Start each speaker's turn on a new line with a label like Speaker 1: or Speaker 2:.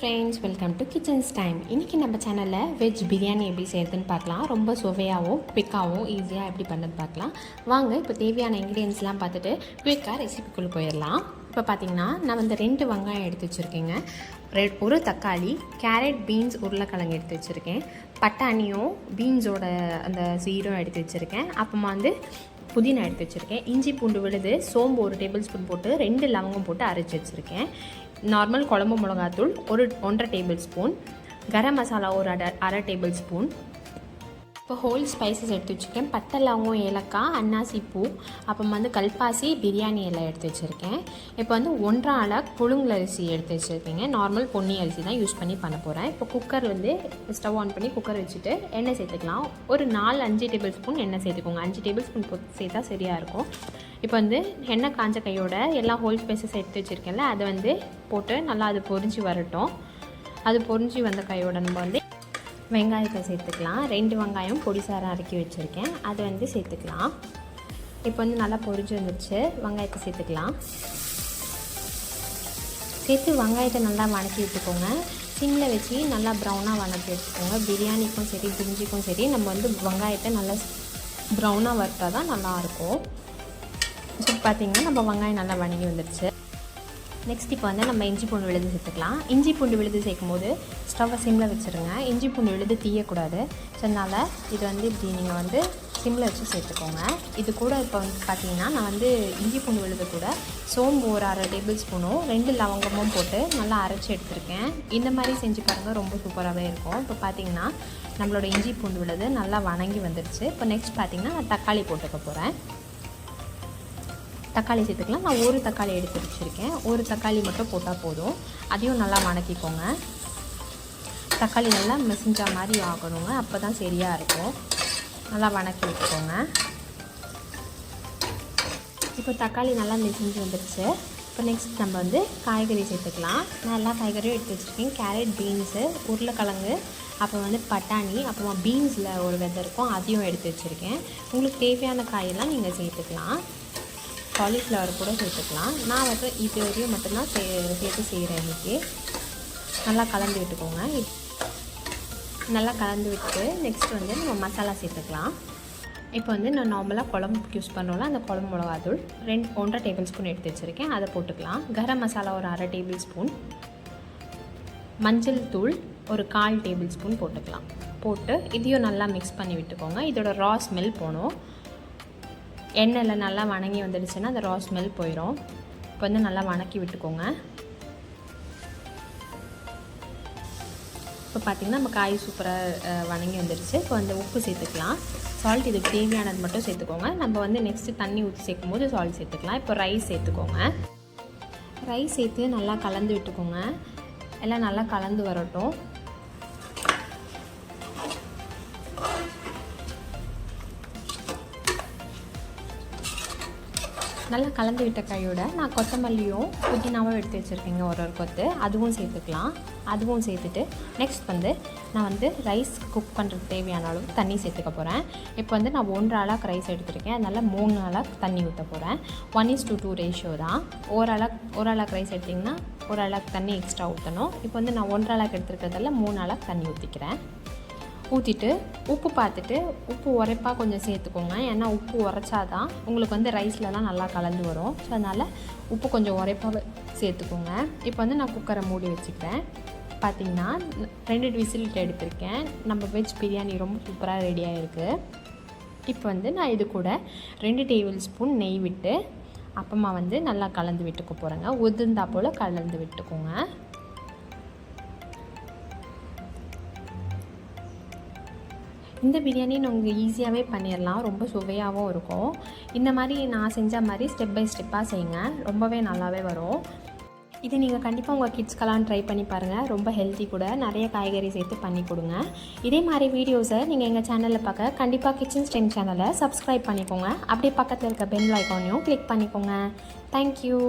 Speaker 1: Friends, welcome to kitchens time. இன்றைக்கி நம்ம சேனலில் வெஜ் பிரியாணி எப்படி செய்கிறதுன்னு பார்க்கலாம். ரொம்ப சுவையாகவும் குவிக்காகவும் ஈஸியாக எப்படி பண்ணுறது பார்க்கலாம். வாங்க இப்போ தேவையான இன்க்ரீடியன்ஸ்லாம் பார்த்துட்டு குவிக்காக ரெசிபிக்குள்ளே போயிடலாம். இப்போ பார்த்திங்கன்னா நான் வந்து 2 வெங்காயம் எடுத்து வச்சுருக்கேங்க, ஒரு தக்காளி, கேரட், பீன்ஸ், உருளைக்கிழங்கு எடுத்து வச்சுருக்கேன், பட்டாணியும் பீன்ஸோட அந்த சீரும் எடுத்து வச்சுருக்கேன், அப்புறமா வந்து புதினா எடுத்து வச்சுருக்கேன், இஞ்சி பூண்டு விழுது, சோம்பு 1 டேபிள் ஸ்பூன் போட்டு 2 லவங்கம் போட்டு அரைச்சி வச்சுருக்கேன், நார்மல் குழம்பு மிளகாத்தூள் 1.5 டேபிள் ஸ்பூன், கரம் மசாலா ஒரு அரை டேபிள் ஸ்பூன். இப்போ ஹோல் ஸ்பைசஸ் எடுத்து வச்சுருக்கேன், பட்டை, லவங்கம், ஏலக்காய், அன்னாசி பூ, அப்புறம் வந்து கல்பாசி, பிரியாணி எல்லாம் எடுத்து வச்சுருக்கேன். இப்போ வந்து 1.5 அலகு புழுங்கலரிசி எடுத்து வச்சுருக்கேங்க, நார்மல் பொன்னி அரிசி தான் யூஸ் பண்ணி பண்ண போகிறேன். இப்போ குக்கர் வந்து ஸ்டவ் ஆன் பண்ணி குக்கர் வச்சுட்டு எண்ணெய் சேர்த்துக்கலாம். ஒரு 4-5 டேபிள் ஸ்பூன் எண்ணெய் சேர்த்துக்கோங்க. 5 டேபிள் ஸ்பூன் சேர்த்தா சரியாக இருக்கும். இப்போ வந்து எண்ணெய் காஞ்ச கையோட எல்லா ஹோல் ஸ்பைசஸ் எடுத்து வச்சுருக்கேன்ல, அதை வந்து போட்டு நல்லா அது பொரிஞ்சு வரட்டும். அது பொரிஞ்சு வந்த கையோட நம்ம வந்து வெங்காயத்தை சேர்த்துக்கலாம். 2 வெங்காயம் பொடிசாரம் அரைக்கி வச்சுருக்கேன், அதை வந்து சேர்த்துக்கலாம். இப்போ வந்து நல்லா பொரிஞ்சு வந்துடுச்சு. வெங்காயத்தை சேர்த்துக்கலாம். சேர்த்து வெங்காயத்தை நல்லா வணக்கி விட்டுக்கோங்க. சிம்மில் வச்சு நல்லா ப்ரௌனாக வணக்கி வச்சுக்கோங்க. பிரியாணிக்கும் சரி பிரிஞ்சிக்கும் சரி நம்ம வந்து வெங்காயத்தை நல்லா ப்ரௌனாக வறுத்தா தான் நல்லாயிருக்கும். ஸோ பார்த்திங்கன்னா நம்ம வெங்காயம் நல்லா வணங்கி வந்துடுச்சு. நெக்ஸ்ட் இப்போ வந்து நம்ம இஞ்சி பூண்டு விழுது சேர்த்துக்கலாம். இஞ்சி பூண்டு விழுது சேர்க்கும் போது ஸ்டவ்வை சிம்மில் வச்சுருங்க. இஞ்சி பூண்டு விழுது தீயக்கூடாது. ஸோ அதனால் இது வந்து இப்படி நீங்கள் வந்து சிம்மில் வச்சு சேர்த்துக்கோங்க. இது கூட இப்போ வந்து பார்த்திங்கன்னா நான் வந்து இஞ்சி பூண்டு விழுது கூட சோம்பு ஒரு அரை டேபிள் ஸ்பூனும் 2 லவங்கமும் போட்டு நல்லா அரைச்சி எடுத்துருக்கேன். இந்த மாதிரி செஞ்சு பாருங்கள், ரொம்ப சூப்பராகவே இருக்கும். இப்போ பார்த்திங்கன்னா நம்மளோட இஞ்சி பூண்டு விழுது நல்லா வணங்கி வந்துடுச்சு. இப்போ நெக்ஸ்ட் பார்த்திங்கன்னா நான் தக்காளி போட்டுக்க போகிறேன். தக்காளி சேர்த்துக்கலாம். நான் ஒரு தக்காளி எடுத்து வச்சுருக்கேன். ஒரு தக்காளி மட்டும் போட்டால் போதும். அதையும் நல்லா வணக்கிக்கோங்க. தக்காளி நல்லா மசிஞ்ச மாதிரி ஆகணுங்க, அப்போ தான் சரியாக இருக்கும். நல்லா வணக்கி விட்டுக்கோங்க. இப்போ தக்காளி நல்லா மசிஞ்சு வந்துடுச்சு. இப்போ நெக்ஸ்ட் நம்ம வந்து காய்கறி சேர்த்துக்கலாம். நான் எல்லா காய்கறியும் எடுத்து வச்சுருக்கேன். கேரட், பீன்ஸு, உருளைக்கிழங்கு, அப்புறம் வந்து பட்டாணி, அப்புறமா பீன்ஸில் ஒரு விதை இருக்கும், அதையும் எடுத்து வச்சுருக்கேன். உங்களுக்கு தேவையான காயெல்லாம் நீங்கள் சேர்த்துக்கலாம். காலிஃப்ளவர் கூட சேர்த்துக்கலாம். நான் வந்து இது வரையும் மட்டும்தான் சேர்த்து செய்கிறேன். இன்றைக்கி நல்லா கலந்து விட்டுக்கோங்க. நல்லா கலந்து விட்டு நெக்ஸ்ட் வந்து நம்ம மசாலா சேர்த்துக்கலாம். இப்போ வந்து நான் நார்மலாக குழம்புக்கு யூஸ் பண்ணுறோம்ல, அந்த குழம்பு மிளகாத்தூள் 1.5 டேபிள் ஸ்பூன் எடுத்து வச்சுருக்கேன், அதை போட்டுக்கலாம். கரம் மசாலா ஒரு அரை டேபிள் ஸ்பூன், மஞ்சள் தூள் ஒரு 1/4 டேபிள் ஸ்பூன் போட்டுக்கலாம். போட்டு இதையும் நல்லா மிக்ஸ் பண்ணி விட்டுக்கோங்க. இதோட ரா ஸ்மெல் போகணும். எண்ணெயில் நல்லா வணங்கி வந்துடுச்சுன்னா அந்த ரா ஸ்மெல் போயிடும். இப்போ வந்து நல்லா வணக்கி விட்டுக்கோங்க. இப்போ பார்த்திங்கன்னா நம்ம காய் சூப்பராக வணங்கி வந்துடுச்சு. இப்போ வந்து உப்பு சேர்த்துக்கலாம். சால்ட் இதுக்கு தேவையானது மட்டும் சேர்த்துக்கோங்க. நம்ம வந்து நெக்ஸ்ட்டு தண்ணி ஊற்றி சேர்க்கும் போது சால்ட் சேர்த்துக்கலாம். இப்போ ரைஸ் சேர்த்துக்கோங்க. ரைஸ் சேர்த்து நல்லா கலந்து விட்டுக்கோங்க. எல்லாம் நல்லா கலந்து வரட்டும். நல்லா கலந்து விட்ட கையோட நான் கொத்தமல்லியும் புதினாவும் எடுத்து வச்சுருக்கேங்க, ஒரு கொத்து, அதுவும் சேர்த்துக்கலாம். அதுவும் சேர்த்துட்டு நெக்ஸ்ட் வந்து நான் வந்து ரைஸ் குக் பண்ணுறதுக்கு தேவையான அளவு தண்ணி சேர்த்துக்க போகிறேன். இப்போ வந்து நான் 1.5 அலகு ரைஸ் எடுத்துருக்கேன், அதனால் 3 அலகு தண்ணி ஊற்ற போகிறேன். 1:2 ரேஷியோ தான். ஒரு அலகு ரைஸ் எடுத்திங்கன்னா 1 அலகு தண்ணி எக்ஸ்ட்ரா ஊற்றணும். இப்போ வந்து நான் 1.5 அலகு எடுத்துருக்கிறதால 3 அலகு தண்ணி ஊற்றிக்கிறேன். ஊற்றிட்டு உப்பு பார்த்துட்டு உப்பு உரைப்பாக கொஞ்சம் சேர்த்துக்கோங்க. ஏன்னா உப்பு உரைச்சாதான் உங்களுக்கு வந்து ரைஸ்லலாம் நல்லா கலந்து வரும். ஸோ அதனால் உப்பு கொஞ்சம் உரைப்பாக சேர்த்துக்கோங்க. இப்போ வந்து நான் குக்கரை மூடி வச்சுக்கிறேன். பார்த்திங்கன்னா 2 விசில் எடுத்திருக்கேன். நம்ம வெஜ் பிரியாணி ரொம்ப சூப்பராக ரெடியாக இருக்குது. இப்போ வந்து நான் இது கூட 2 டேபிள் ஸ்பூன் நெய் விட்டு அப்புறமா வந்து நல்லா கலந்து விட்டுக்க போகிறேங்க. உதிர்ந்தா போல் கலந்து விட்டுக்கோங்க. இந்த பிரியாணி நாங்கள் ஈஸியாகவே பண்ணிடலாம், ரொம்ப சுவையாகவும் இருக்கும். இந்த மாதிரி நான் செஞ்ச மாதிரி ஸ்டெப் பை ஸ்டெப்பாக செய்யுங்க, ரொம்பவே நல்லாவே வரும். இது நீங்கள் கண்டிப்பாக உங்கள் கிட்ஸ்க்கெல்லாம் ட்ரை பண்ணி பாருங்கள். ரொம்ப ஹெல்த்தி கூட, நிறைய காய்கறி சேர்த்து பண்ணி கொடுங்க. இதே மாதிரி வீடியோஸை நீங்கள் எங்கள் சேனலில் பார்க்க கண்டிப்பாக கிச்சன்ஸ் டைம் சேனலை சப்ஸ்கிரைப் பண்ணிக்கோங்க. அப்படியே பக்கத்தில் இருக்க பெல் ஐக்கானையும் கிளிக் பண்ணிக்கோங்க. தேங்க்யூ.